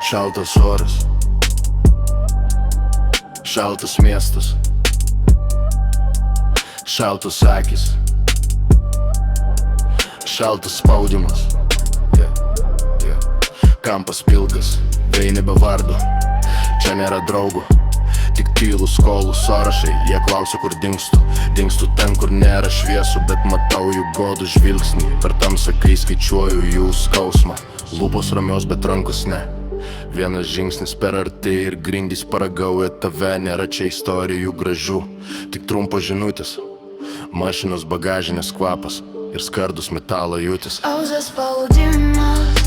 Šaltas oras, šaltas miestas, šaltos akys, šaltas spaudimas, kampas pilkas, veini be vardo, čia nėra draugų, tik tylų skolų sąrašai. Jie klausia, kur dingstu, dingstu ten, kur nėra šviesų, bet matau jų godų žvilgsnį, per tamsą, kai skaičiuoju jų skausmą. Lūpos ramios, bet rankos ne. Vienas žingsnis per arti ir grindys paragauja tave. Nėra čia istorijų gražių, tik trumpos žinutės, mašinos bagažinės kvapas ir skardus metalo jūtis. Ausas spaudimas,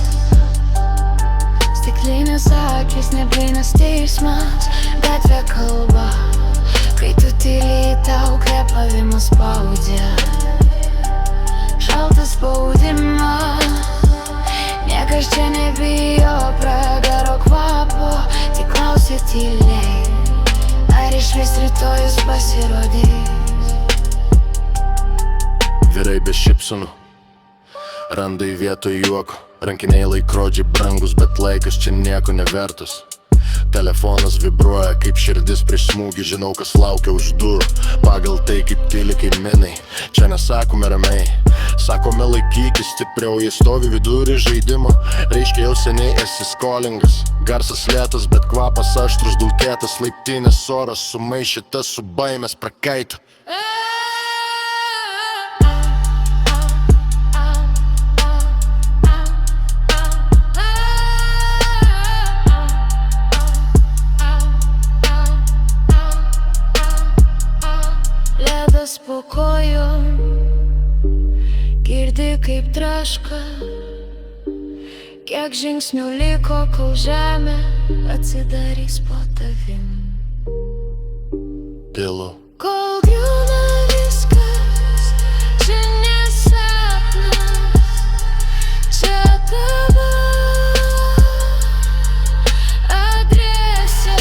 stiklinės akis, neblynas teismas, gatvė kalba, kai tu tyliai, tau kvėpavimas spaudžia. Šaltas spaudimas, niekas čia nebijo pragaro kvapo, tik klausia tyliai, ar išvis rytojus pasirodys. Vyrai be šypsenų randa į vietoj juoko, rankiniai laikrodžiai brangus, bet laikas čia nieko nevertas. Telefonas vibruoja kaip širdis prieš smūgį, žinau, kas laukia už durų, pagal tai kaip tyli kaimynai. Čia nesakome ramiai, sakome laikykis stipriau, jie stovi vidurį žaidimo, reiškia jau seniai esi skolingas. Garsas lėtas, bet kvapas aštrus, dulkėtas, laiptinės oras sumaišytas su baimės prakaitu. Ledas po kojom, girdi kaip traška, kiek žingsnių liko, kol žemė atsidarys po tavim. Tylu, Kol griūna viskas, čia nesapnas, čia tavo adresė.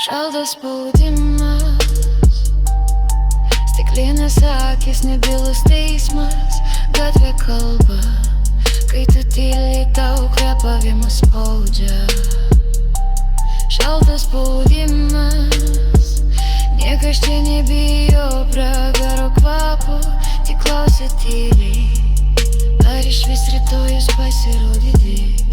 Šaltas spaudimas, stiklinės akis, nebylus teismas, gatvė kalba, kai tu tyliai, tau kvėpavimas spaudžia. Šaltas spaudimas, niekas čia nebijo pragaro kvapo, tik klausia tyliai, ar išvis rytojus pasirodys.